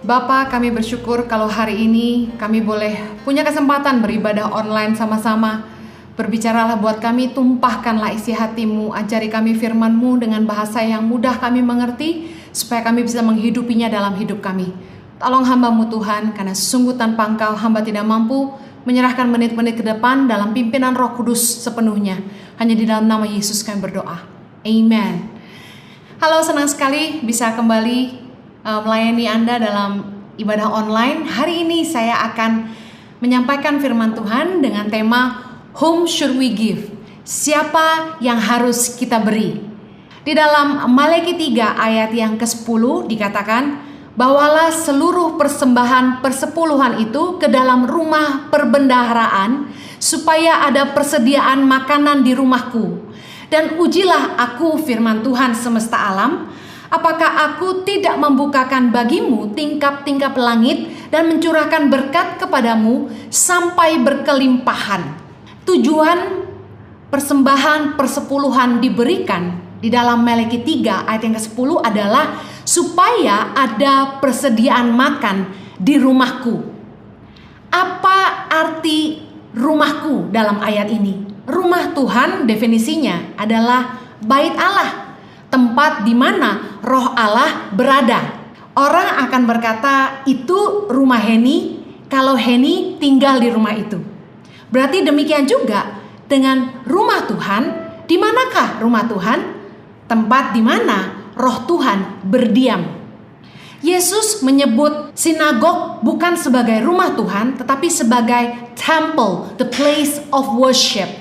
Bapa, kami bersyukur kalau hari ini kami boleh punya kesempatan beribadah online sama-sama. Berbicaralah buat kami, tumpahkanlah isi hati-Mu, ajari kami firman-Mu dengan bahasa yang mudah kami mengerti, supaya kami bisa menghidupinya dalam hidup kami. Tolong hamba-Mu Tuhan, karena sungguh tanpa Engkau hamba tidak mampu menyerahkan menit-menit ke depan dalam pimpinan Roh Kudus sepenuhnya. Hanya di dalam nama Yesus kami berdoa. Amen. Halo, senang sekali bisa kembali melayani Anda dalam ibadah online. Hari ini saya akan menyampaikan firman Tuhan dengan tema Whom should we give? Siapa yang harus kita beri? Di dalam Maleakhi 3 ayat yang ke-10 dikatakan, bawalah seluruh persembahan persepuluhan itu ke dalam rumah perbendaharaan, supaya ada persediaan makanan di rumahku. Dan ujilah aku, firman Tuhan semesta alam, apakah aku tidak membukakan bagimu tingkap-tingkap langit dan mencurahkan berkat kepadamu sampai berkelimpahan. Tujuan persembahan persepuluhan diberikan di dalam Maleakhi 3 ayat yang ke-10 adalah supaya ada persediaan makan di rumahku. Apa arti rumahku dalam ayat ini? Rumah Tuhan definisinya adalah bait Allah, tempat di mana roh Allah berada. Orang akan berkata, itu rumah Heni, kalau Heni tinggal di rumah itu. Berarti demikian juga dengan rumah Tuhan. Di manakah rumah Tuhan? Tempat di mana roh Tuhan berdiam. Yesus menyebut sinagog bukan sebagai rumah Tuhan, tetapi sebagai temple, the place of worship,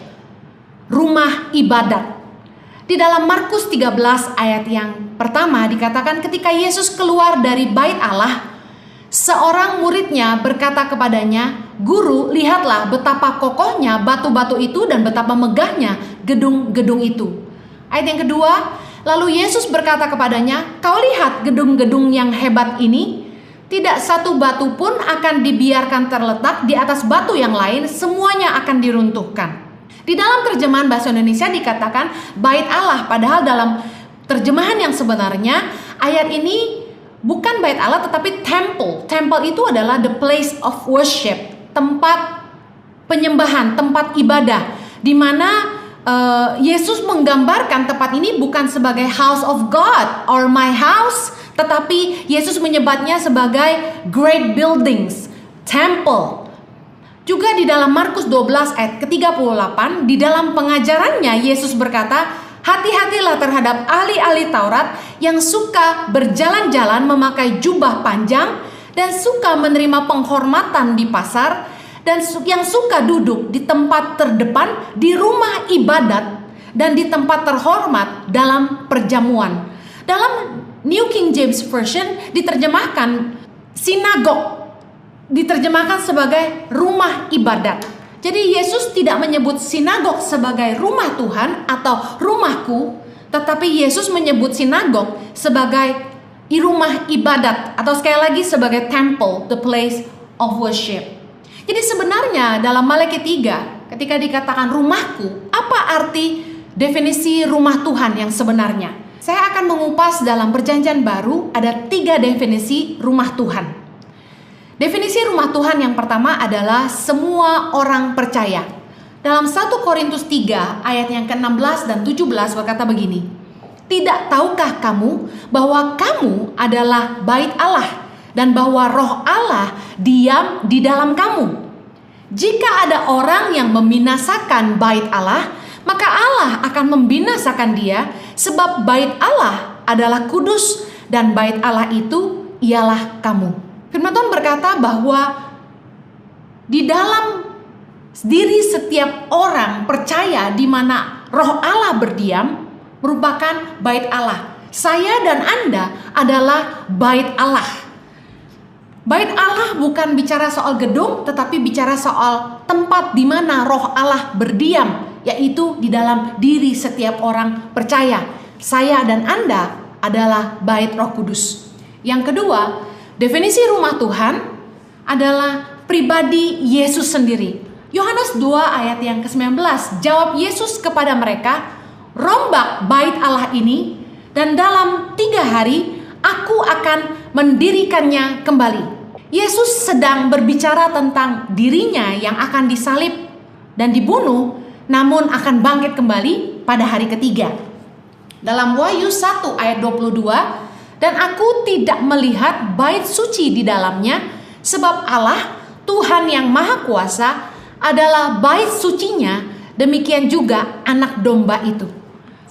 rumah ibadat. Di dalam Markus 13 ayat yang pertama dikatakan ketika Yesus keluar dari bait Allah, seorang muridnya berkata kepadanya, "Guru, lihatlah betapa kokohnya batu-batu itu dan betapa megahnya gedung-gedung itu." Ayat yang kedua, lalu Yesus berkata kepadanya, "Kau lihat gedung-gedung yang hebat ini? Tidak satu batu pun akan dibiarkan terletak di atas batu yang lain, semuanya akan diruntuhkan." Di dalam terjemahan bahasa Indonesia dikatakan bait Allah, padahal dalam terjemahan yang sebenarnya ayat ini bukan bait Allah tetapi temple. Temple itu adalah the place of worship, tempat penyembahan, tempat ibadah, di mana Yesus menggambarkan tempat ini bukan sebagai house of God or my house, tetapi Yesus menyebutnya sebagai great buildings, temple. Juga di dalam Markus 12 ayat ke-38, di dalam pengajarannya Yesus berkata, "Hati-hatilah terhadap ahli-ahli Taurat yang suka berjalan-jalan memakai jubah panjang dan suka menerima penghormatan di pasar dan yang suka duduk di tempat terdepan di rumah ibadat dan di tempat terhormat dalam perjamuan." Dalam New King James Version diterjemahkan sinagog, diterjemahkan sebagai rumah ibadat. Jadi Yesus tidak menyebut sinagog sebagai rumah Tuhan atau rumahku, tetapi Yesus menyebut sinagog sebagai rumah ibadat, atau sekali lagi sebagai temple, the place of worship. Jadi sebenarnya dalam Maleakhi 3 ketika dikatakan rumahku, apa arti definisi rumah Tuhan yang sebenarnya? Saya akan mengupas dalam Perjanjian Baru ada 3 definisi rumah Tuhan. Definisi rumah Tuhan yang pertama adalah semua orang percaya. Dalam 1 Korintus 3 ayat yang ke-16 dan 17 berkata begini, "Tidak tahukah kamu bahwa kamu adalah bait Allah dan bahwa roh Allah diam di dalam kamu? Jika ada orang yang membinasakan bait Allah, maka Allah akan membinasakan dia, sebab bait Allah adalah kudus dan bait Allah itu ialah kamu." Firman Tuhan berkata bahwa di dalam diri setiap orang percaya di mana roh Allah berdiam merupakan bait Allah. Saya dan Anda adalah bait Allah. Bait Allah bukan bicara soal gedung, tetapi bicara soal tempat di mana roh Allah berdiam, yaitu di dalam diri setiap orang percaya. Saya dan Anda adalah bait Roh Kudus. Yang kedua, definisi rumah Tuhan adalah pribadi Yesus sendiri. Yohanes 2 ayat yang ke-19, jawab Yesus kepada mereka, "Rombak bait Allah ini, dan dalam 3 hari aku akan mendirikannya kembali. Yesus sedang berbicara tentang dirinya yang akan disalib dan dibunuh, namun akan bangkit kembali pada hari ketiga. Dalam Wahyu 1 ayat 22, dan aku tidak melihat bait suci di dalamnya, sebab Allah, Tuhan yang Maha Kuasa, adalah bait sucinya, demikian juga anak domba itu.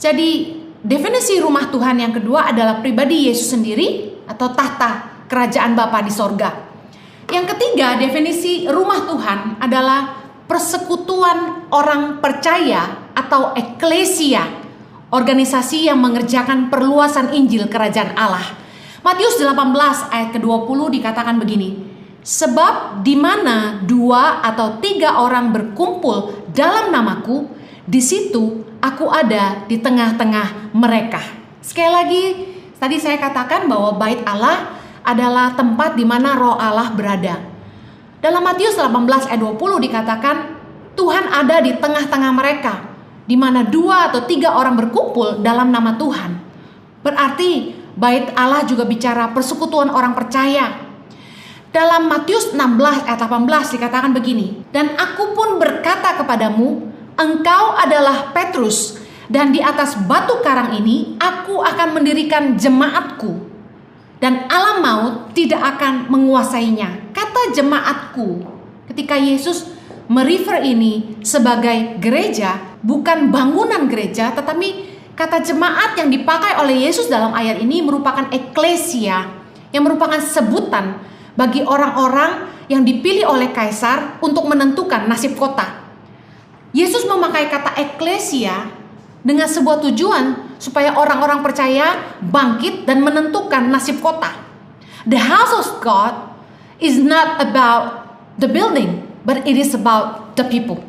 Jadi definisi rumah Tuhan yang kedua adalah pribadi Yesus sendiri atau tahta kerajaan Bapa di sorga. Yang ketiga, definisi rumah Tuhan adalah persekutuan orang percaya atau eklesia, organisasi yang mengerjakan perluasan Injil Kerajaan Allah. Matius 18 ayat ke-20 dikatakan begini, sebab di mana 2 atau 3 orang berkumpul dalam namaku, di situ aku ada di tengah-tengah mereka. Sekali lagi, tadi saya katakan bahwa bait Allah adalah tempat di mana roh Allah berada. Dalam Matius 18 ayat 20 dikatakan, Tuhan ada di tengah-tengah mereka, di mana 2 atau 3 orang berkumpul dalam nama Tuhan. Berarti bait Allah juga bicara persekutuan orang percaya. Dalam Matius 16 ayat 18 dikatakan begini, dan aku pun berkata kepadamu, engkau adalah Petrus, dan di atas batu karang ini aku akan mendirikan jemaatku, dan alam maut tidak akan menguasainya. Kata jemaatku, ketika Yesus merefer ini sebagai gereja, bukan bangunan gereja, tetapi kata jemaat yang dipakai oleh Yesus dalam ayat ini merupakan eklesia, yang merupakan sebutan bagi orang-orang yang dipilih oleh kaisar untuk menentukan nasib kota. Yesus memakai kata eklesia dengan sebuah tujuan supaya orang-orang percaya bangkit dan menentukan nasib kota. The house of God is not about the building, but it is about the people.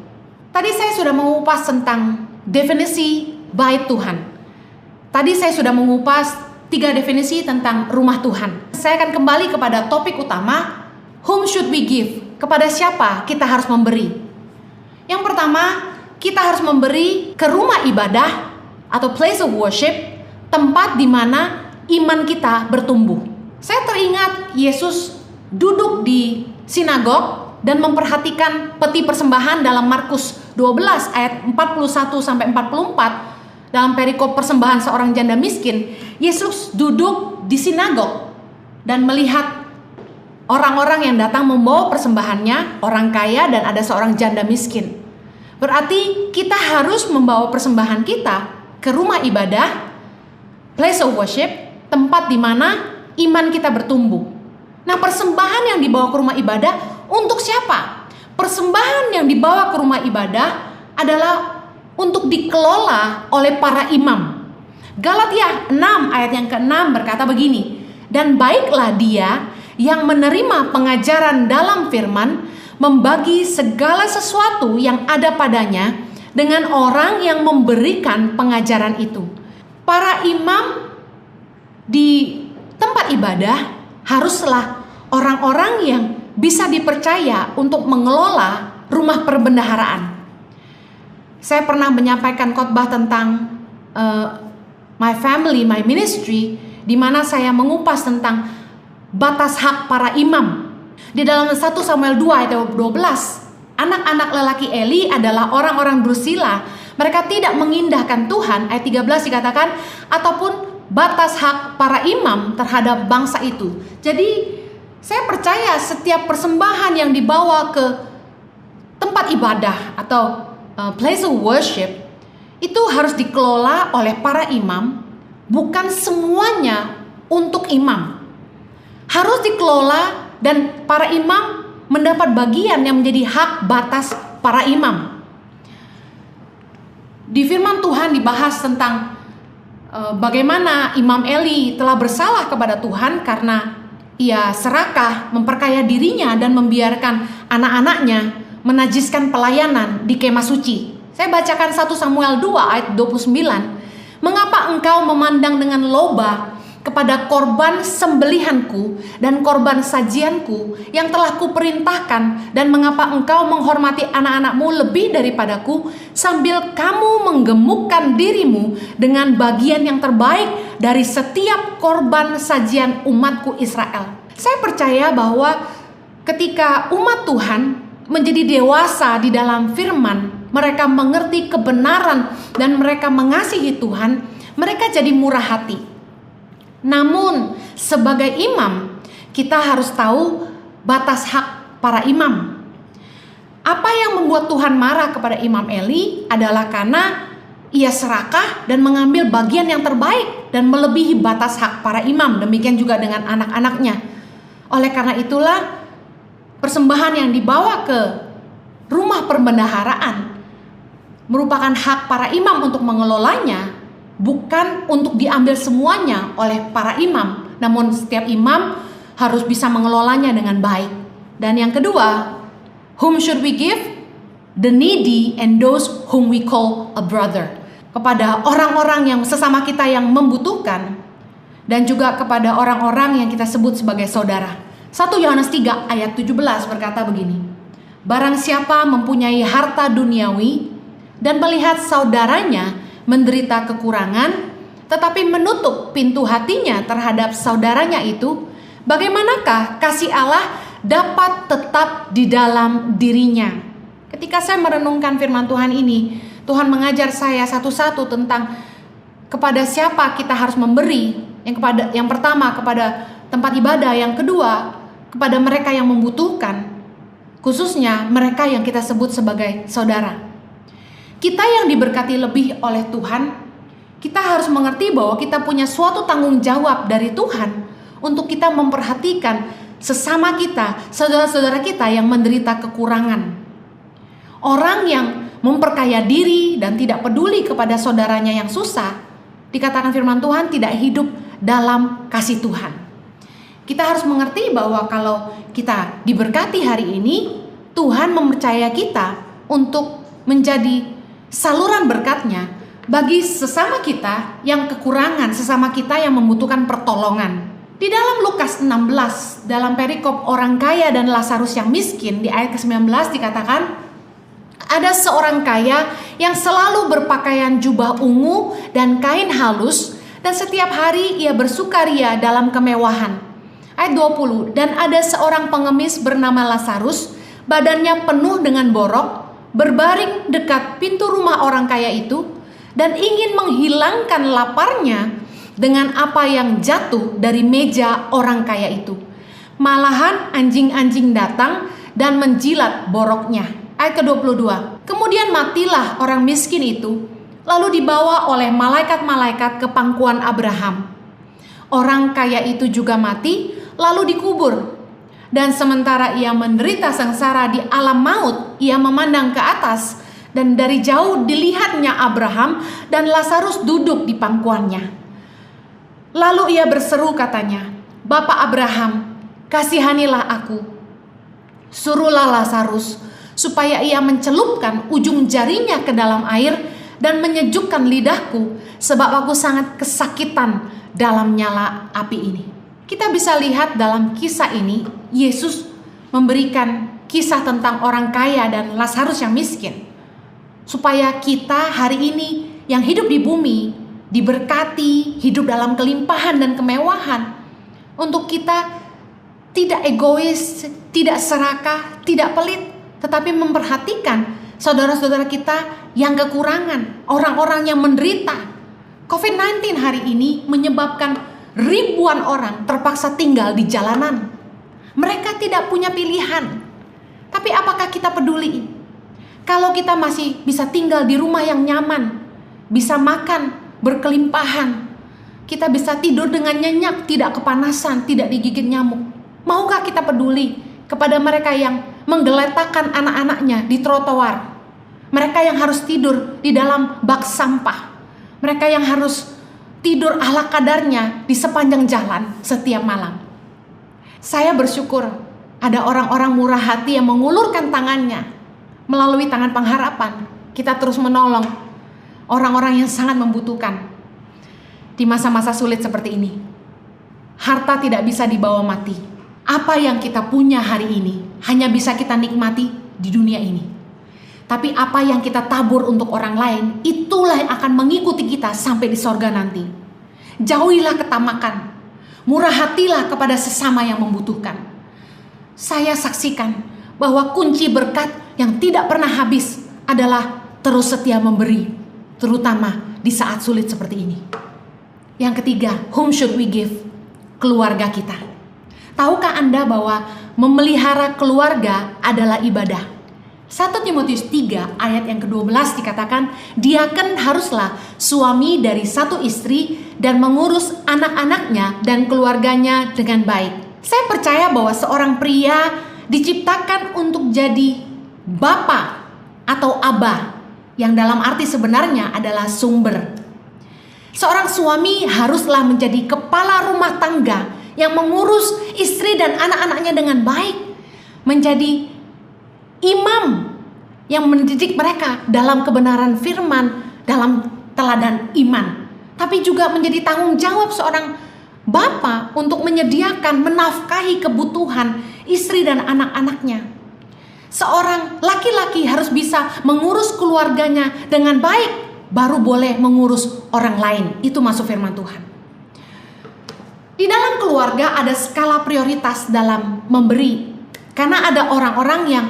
Tadi saya sudah mengupas tentang definisi bait Tuhan. Tadi saya sudah mengupas 3 definisi tentang rumah Tuhan. Saya akan kembali kepada topik utama, whom should we give? Kepada siapa kita harus memberi? Yang pertama, kita harus memberi ke rumah ibadah atau place of worship, tempat di mana iman kita bertumbuh. Saya teringat Yesus duduk di sinagog dan memperhatikan peti persembahan dalam Markus 12 ayat 41 sampai 44. Dalam perikop persembahan seorang janda miskin, Yesus duduk di sinagog dan melihat orang-orang yang datang membawa persembahannya, orang kaya dan ada seorang janda miskin. Berarti kita harus membawa persembahan kita ke rumah ibadah, place of worship, tempat di mana iman kita bertumbuh. Nah, persembahan yang dibawa ke rumah ibadah untuk siapa? Persembahan yang dibawa ke rumah ibadah adalah untuk dikelola oleh para imam. Galatia 6 ayat yang ke-6 berkata begini, dan baiklah dia yang menerima pengajaran dalam firman, membagi segala sesuatu yang ada padanya dengan orang yang memberikan pengajaran itu. Para imam di tempat ibadah haruslah orang-orang yang bisa dipercaya untuk mengelola rumah perbendaharaan. Saya pernah menyampaikan khotbah tentang my family, my ministry, di mana saya mengupas tentang batas hak para imam. Di dalam 1 Samuel 2 ayat 12, anak-anak lelaki Eli adalah orang-orang bersila. Mereka tidak mengindahkan Tuhan, ayat 13 dikatakan, ataupun batas hak para imam terhadap bangsa itu. Jadi saya percaya setiap persembahan yang dibawa ke tempat ibadah atau place of worship itu harus dikelola oleh para imam, bukan semuanya untuk imam. Harus dikelola dan para imam mendapat bagian yang menjadi hak batas para imam. Di firman Tuhan dibahas tentang bagaimana Imam Eli telah bersalah kepada Tuhan karena ia serakah, memperkaya dirinya dan membiarkan anak-anaknya menajiskan pelayanan di kemah suci. Saya bacakan 1 Samuel 2 ayat 29. Mengapa engkau memandang dengan loba kepada korban sembelihanku dan korban sajianku yang telah kuperintahkan, dan mengapa engkau menghormati anak-anakmu lebih daripadaku, sambil kamu menggemukkan dirimu dengan bagian yang terbaik dari setiap korban sajian umatku Israel. Saya percaya bahwa ketika umat Tuhan menjadi dewasa di dalam firman, mereka mengerti kebenaran dan mereka mengasihi Tuhan, mereka jadi murah hati. Namun sebagai imam, kita harus tahu batas hak para imam. Apa yang membuat Tuhan marah kepada Imam Eli adalah karena ia serakah dan mengambil bagian yang terbaik dan melebihi batas hak para imam. Demikian juga dengan anak-anaknya. Oleh karena itulah persembahan yang dibawa ke rumah perbendaharaan merupakan hak para imam untuk mengelolanya, bukan untuk diambil semuanya oleh para imam. Namun setiap imam harus bisa mengelolanya dengan baik. Dan yang kedua, whom should we give? The needy and those whom we call a brother. Kepada orang-orang yang sesama kita yang membutuhkan, dan juga kepada orang-orang yang kita sebut sebagai saudara. 1 Yohanes 3 ayat 17 berkata begini, barang siapa mempunyai harta duniawi dan melihat saudaranya menderita kekurangan, tetapi menutup pintu hatinya terhadap saudaranya itu, bagaimanakah kasih Allah dapat tetap di dalam dirinya? Ketika saya merenungkan firman Tuhan ini, Tuhan mengajar saya satu-satu tentang kepada siapa kita harus memberi. Yang pertama kepada tempat ibadah, yang kedua kepada mereka yang membutuhkan, khususnya mereka yang kita sebut sebagai saudara. Kita yang diberkati lebih oleh Tuhan, kita harus mengerti bahwa kita punya suatu tanggung jawab dari Tuhan untuk kita memperhatikan sesama kita, saudara-saudara kita yang menderita kekurangan. Orang yang memperkaya diri dan tidak peduli kepada saudaranya yang susah, dikatakan firman Tuhan tidak hidup dalam kasih Tuhan. Kita harus mengerti bahwa kalau kita diberkati hari ini, Tuhan mempercaya kita untuk menjadi saluran berkatnya bagi sesama kita yang kekurangan, sesama kita yang membutuhkan pertolongan. Di dalam Lukas 16, dalam perikop orang kaya dan Lazarus yang miskin, di ayat ke-19 dikatakan, ada seorang kaya yang selalu berpakaian jubah ungu dan kain halus, dan setiap hari ia bersukaria dalam kemewahan. Ayat 20, dan ada seorang pengemis bernama Lazarus, badannya penuh dengan borok, berbaring dekat pintu rumah orang kaya itu, dan ingin menghilangkan laparnya dengan apa yang jatuh dari meja orang kaya itu. Malahan anjing-anjing datang dan menjilat boroknya. Ayat ke-22, kemudian matilah orang miskin itu, lalu dibawa oleh malaikat-malaikat ke pangkuan Abraham. Orang kaya itu juga mati, lalu dikubur. Dan sementara ia menderita sengsara di alam maut, ia memandang ke atas, dan dari jauh dilihatnya Abraham dan Lazarus duduk di pangkuannya. Lalu ia berseru katanya, Bapak Abraham, kasihanilah aku. Suruhlah Lazarus supaya ia mencelupkan ujung jarinya ke dalam air dan menyejukkan lidahku, sebab aku sangat kesakitan dalam nyala api ini. Kita bisa lihat dalam kisah ini, Yesus memberikan kisah tentang orang kaya dan Lazarus yang miskin. Supaya kita hari ini yang hidup di bumi, diberkati, hidup dalam kelimpahan dan kemewahan. Untuk kita tidak egois, tidak serakah, tidak pelit, tetapi memperhatikan saudara-saudara kita yang kekurangan, orang-orang yang menderita. COVID-19 hari ini menyebabkan ribuan orang terpaksa tinggal di jalanan. Mereka tidak punya pilihan. Tapi apakah kita peduli? Kalau kita masih bisa tinggal di rumah yang nyaman, bisa makan berkelimpahan, kita bisa tidur dengan nyenyak, tidak kepanasan, tidak digigit nyamuk, maukah kita peduli kepada mereka yang menggeletakkan anak-anaknya di trotoar, mereka yang harus tidur di dalam bak sampah, mereka yang harus tidur ala kadarnya di sepanjang jalan setiap malam? Saya bersyukur ada orang-orang murah hati yang mengulurkan tangannya. Melalui tangan pengharapan, kita terus menolong orang-orang yang sangat membutuhkan di masa-masa sulit seperti ini. harta tidak bisa dibawa mati. Apa yang kita punya hari ini hanya bisa kita nikmati di dunia ini. Tapi apa yang kita tabur untuk orang lain, itulah yang akan mengikuti kita sampai di sorga nanti. Jauhilah ketamakan, murah hatilah kepada sesama yang membutuhkan. Saya saksikan bahwa kunci berkat yang tidak pernah habis adalah terus setia memberi, terutama di saat sulit seperti ini. Yang ketiga, whom should we give? Keluarga kita. Tahukah Anda bahwa memelihara keluarga adalah ibadah? 1 Timotius 3 ayat yang ke-12 dikatakan, diaken haruslah suami dari satu istri dan mengurus anak-anaknya dan keluarganya dengan baik. Saya percaya bahwa seorang pria diciptakan untuk jadi bapa atau abah, yang dalam arti sebenarnya adalah sumber. Seorang suami haruslah menjadi kepala rumah tangga yang mengurus istri dan anak-anaknya dengan baik, menjadi imam yang mendidik mereka dalam kebenaran firman, dalam teladan iman. Tapi juga menjadi tanggung jawab seorang bapa untuk menyediakan, menafkahi kebutuhan istri dan anak-anaknya. Seorang laki-laki harus bisa mengurus keluarganya dengan baik, baru boleh mengurus orang lain. Itu masuk firman Tuhan. Di dalam keluarga ada skala prioritas dalam memberi. Karena ada orang-orang yang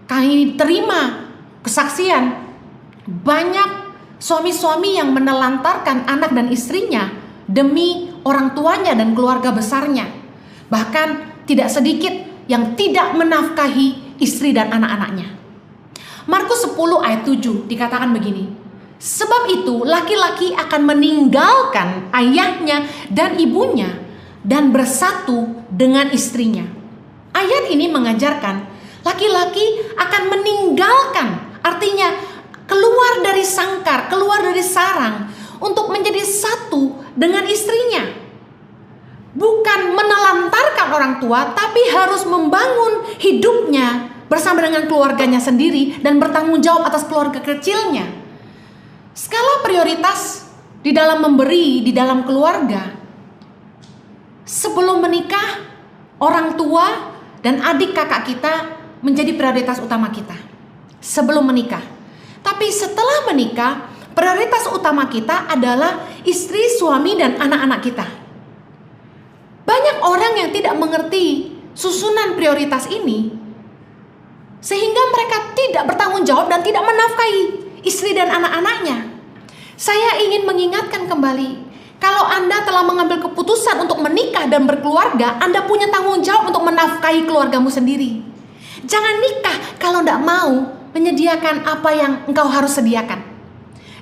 kami terima kesaksian, banyak suami-suami yang menelantarkan anak dan istrinya demi orang tuanya dan keluarga besarnya. Bahkan tidak sedikit yang tidak menafkahi istri dan anak-anaknya. Markus 10 ayat 7 dikatakan begini, sebab itu laki-laki akan meninggalkan ayahnya dan ibunya dan bersatu dengan istrinya. Ayat ini mengajarkan laki-laki akan meninggalkan, artinya keluar dari sangkar, keluar dari sarang untuk menjadi satu dengan istrinya. Bukan menelantarkan orang tua, tapi harus membangun hidupnya bersama dengan keluarganya sendiri dan bertanggung jawab atas keluarga kecilnya. Skala prioritas di dalam memberi, di dalam keluarga. Sebelum menikah, orang tua dan adik kakak kita menjadi prioritas utama kita. Sebelum menikah. Tapi setelah menikah, prioritas utama kita adalah istri, suami, dan anak-anak kita. Banyak orang yang tidak mengerti susunan prioritas ini, sehingga mereka tidak bertanggung jawab dan tidak menafkahi istri dan anak-anaknya. Saya ingin mengingatkan kembali, kalau Anda telah mengambil keputusan untuk menikah dan berkeluarga, Anda punya tanggung jawab untuk menafkahi keluargamu sendiri. Jangan nikah kalau tidak mau menyediakan apa yang engkau harus sediakan.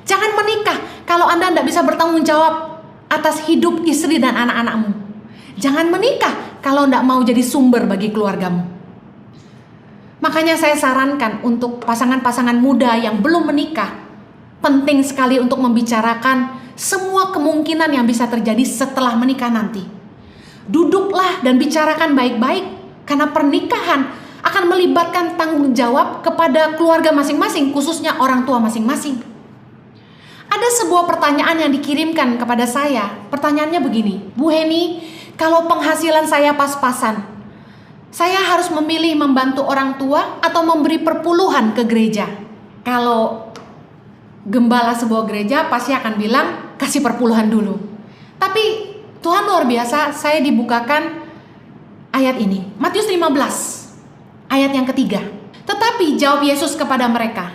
Jangan menikah kalau Anda tidak bisa bertanggung jawab atas hidup istri dan anak-anakmu. Jangan menikah kalau tidak mau jadi sumber bagi keluargamu. Makanya saya sarankan untuk pasangan-pasangan muda yang belum menikah, penting sekali untuk membicarakan semua kemungkinan yang bisa terjadi setelah menikah nanti. Duduklah dan bicarakan baik-baik, karena pernikahan akan melibatkan tanggung jawab kepada keluarga masing-masing, khususnya orang tua masing-masing. Ada sebuah pertanyaan yang dikirimkan kepada saya. Pertanyaannya begini, Bu Heni, kalau penghasilan saya pas-pasan, saya harus memilih membantu orang tua atau memberi perpuluhan ke gereja? Kalau gembala sebuah gereja pasti akan bilang kasih perpuluhan dulu. Tapi Tuhan luar biasa, saya dibukakan ayat ini. Matius 15 ayat yang ketiga. Tetapi jawab Yesus kepada mereka,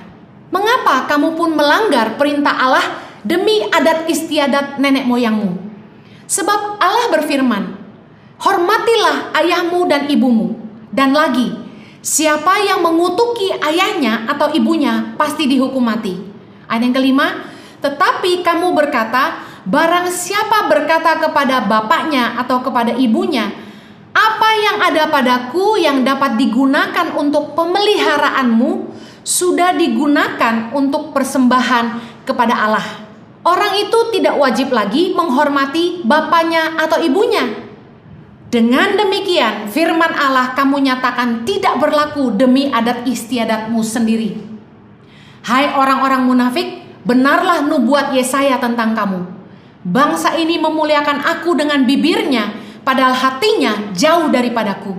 mengapa kamu pun melanggar perintah Allah demi adat istiadat nenek moyangmu? Sebab Allah berfirman, hormatilah ayahmu dan ibumu. Dan lagi, siapa yang mengutuki ayahnya atau ibunya pasti dihukum mati. Ayat yang kelima, tetapi kamu berkata, barang siapa berkata kepada bapaknya atau kepada ibunya, apa yang ada padaku yang dapat digunakan untuk pemeliharaanmu, sudah digunakan untuk persembahan kepada Allah. Orang itu tidak wajib lagi menghormati bapaknya atau ibunya. Dengan demikian, firman Allah kamu nyatakan tidak berlaku demi adat istiadatmu sendiri. Hai orang-orang munafik, benarlah nubuat Yesaya tentang kamu. Bangsa ini memuliakan aku dengan bibirnya, padahal hatinya jauh daripadaku.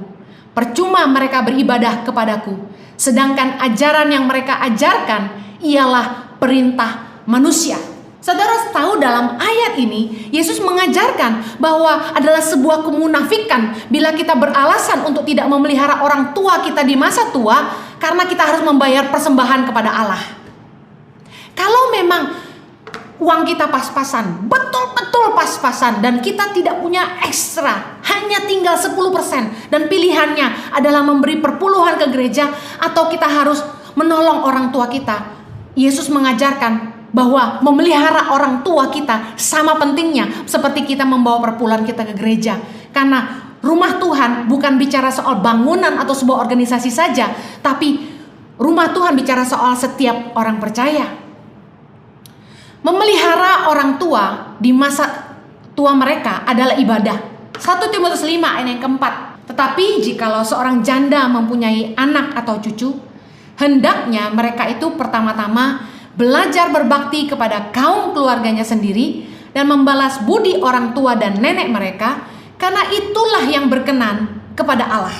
Percuma mereka beribadah kepadaku, sedangkan ajaran yang mereka ajarkan ialah perintah manusia. Saudara tahu dalam ayat ini Yesus mengajarkan bahwa adalah sebuah kemunafikan bila kita beralasan untuk tidak memelihara orang tua kita di masa tua karena kita harus membayar persembahan kepada Allah. Kalau memang uang kita pas-pasan, betul-betul pas-pasan, dan kita tidak punya ekstra, hanya tinggal 10%, dan pilihannya adalah memberi perpuluhan ke gereja atau kita harus menolong orang tua kita, Yesus mengajarkan bahwa memelihara orang tua kita sama pentingnya seperti kita membawa perpuluhan kita ke gereja. Karena rumah Tuhan bukan bicara soal bangunan atau sebuah organisasi saja, tapi rumah Tuhan bicara soal setiap orang percaya. Memelihara orang tua di masa tua mereka adalah ibadah. 1 Timotius 5 ayat yang keempat. Tetapi jikalau seorang janda mempunyai anak atau cucu, hendaknya mereka itu pertama-tama belajar berbakti kepada kaum keluarganya sendiri dan membalas budi orang tua dan nenek mereka, karena itulah yang berkenan kepada Allah.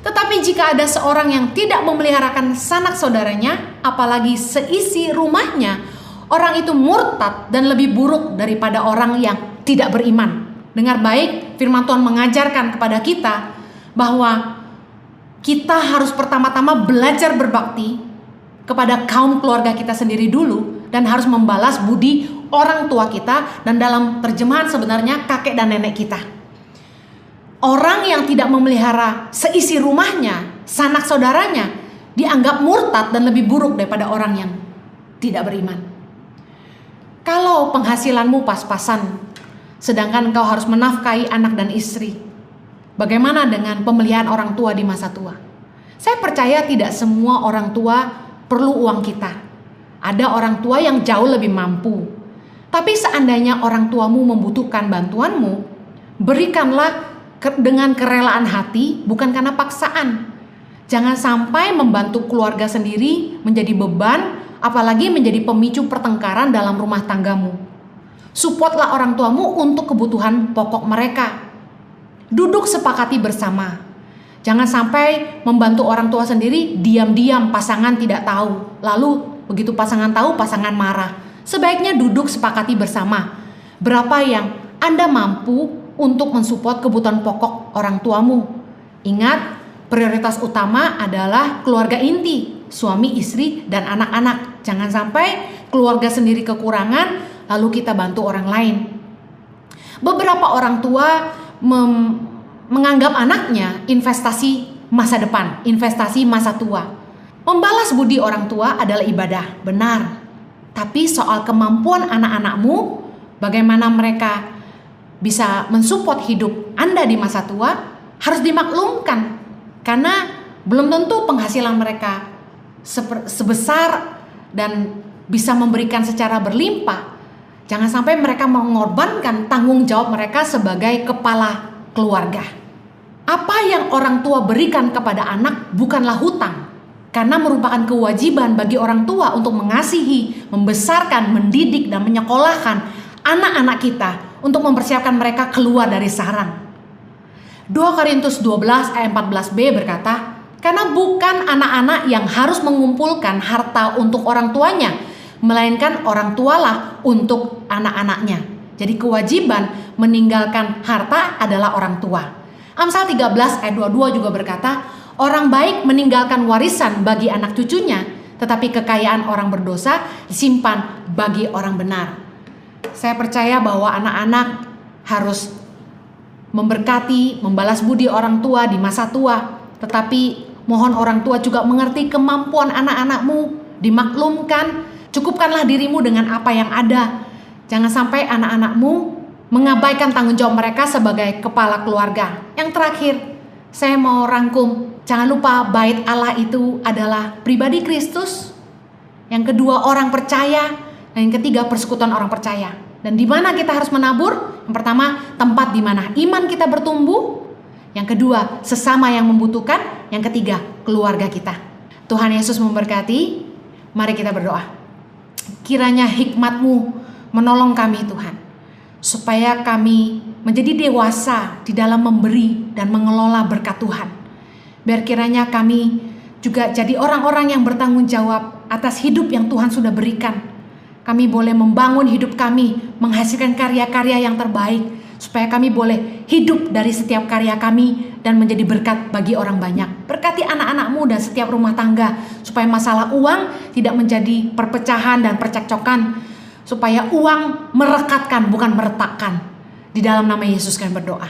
Tetapi jika ada seorang yang tidak memeliharakan sanak saudaranya, apalagi seisi rumahnya, orang itu murtad dan lebih buruk daripada orang yang tidak beriman. Dengar baik, firman Tuhan mengajarkan kepada kita bahwa kita harus pertama-tama belajar berbakti kepada kaum keluarga kita sendiri dulu, dan harus membalas budi orang tua kita, dan dalam terjemahan sebenarnya kakek dan nenek kita. Orang yang tidak memelihara seisi rumahnya, sanak saudaranya, dianggap murtad dan lebih buruk daripada orang yang tidak beriman. Kalau penghasilanmu pas-pasan, sedangkan engkau harus menafkahi anak dan istri, bagaimana dengan pemeliharaan orang tua di masa tua? Saya percaya tidak semua orang tua perlu uang kita. Ada orang tua yang jauh lebih mampu. Tapi seandainya orang tuamu membutuhkan bantuanmu, berikanlah dengan kerelaan hati, bukan karena paksaan. Jangan sampai membantu keluarga sendiri menjadi beban, apalagi menjadi pemicu pertengkaran dalam rumah tanggamu. Supportlah orang tuamu untuk kebutuhan pokok mereka. Duduk sepakati bersama. Jangan sampai membantu orang tua sendiri, diam-diam pasangan tidak tahu. Lalu begitu pasangan tahu, pasangan marah. Sebaiknya duduk sepakati bersama. Berapa yang Anda mampu untuk mensupport kebutuhan pokok orang tuamu. Ingat, prioritas utama adalah keluarga inti, suami, istri, dan anak-anak. Jangan sampai keluarga sendiri kekurangan, lalu kita bantu orang lain. Beberapa orang tua menganggap anaknya investasi masa depan, investasi masa tua. Membalas budi orang tua adalah ibadah, benar. Tapi soal kemampuan anak-anakmu, bagaimana mereka bisa mensupport hidup Anda di masa tua, harus dimaklumkan. Karena belum tentu penghasilan mereka sebesar dan bisa memberikan secara berlimpah. Jangan sampai mereka mengorbankan tanggung jawab mereka sebagai kepala keluarga. Apa yang orang tua berikan kepada anak bukanlah hutang, karena merupakan kewajiban bagi orang tua untuk mengasihi, membesarkan, mendidik, dan menyekolahkan anak-anak kita untuk mempersiapkan mereka keluar dari sarang. 2 Korintus 12 ayat 14b berkata, karena bukan anak-anak yang harus mengumpulkan harta untuk orang tuanya, melainkan orang tualah untuk anak-anaknya. Jadi kewajiban meninggalkan harta adalah orang tua. Amsal 13 ayat 22 juga berkata, orang baik meninggalkan warisan bagi anak cucunya, tetapi kekayaan orang berdosa disimpan bagi orang benar. Saya percaya bahwa anak-anak harus memberkati, membalas budi orang tua di masa tua. Tetapi mohon orang tua juga mengerti kemampuan anak-anakmu, dimaklumkan, cukupkanlah dirimu dengan apa yang ada. Jangan sampai anak-anakmu mengabaikan tanggung jawab mereka sebagai kepala keluarga. Yang terakhir, saya mau rangkum, jangan lupa bait Allah itu adalah pribadi Kristus. Yang kedua, orang percaya. Dan yang ketiga, persekutuan orang percaya. Dan di mana kita harus menabur? Yang pertama, tempat di mana iman kita bertumbuh. Yang kedua, sesama yang membutuhkan. Yang ketiga, keluarga kita. Tuhan Yesus memberkati. Mari kita berdoa. Kiranya hikmat-Mu menolong kami Tuhan, supaya kami menjadi dewasa di dalam memberi dan mengelola berkat Tuhan. Biar kiranya kami juga jadi orang-orang yang bertanggung jawab atas hidup yang Tuhan sudah berikan. Kami boleh membangun hidup kami, menghasilkan karya-karya yang terbaik, supaya kami boleh hidup dari setiap karya kami dan menjadi berkat bagi orang banyak. Berkati anak-anakmu dan setiap rumah tangga, supaya masalah uang tidak menjadi perpecahan dan percekcokan, supaya uang merekatkan bukan meretakkan. Di dalam nama Yesus kami berdoa.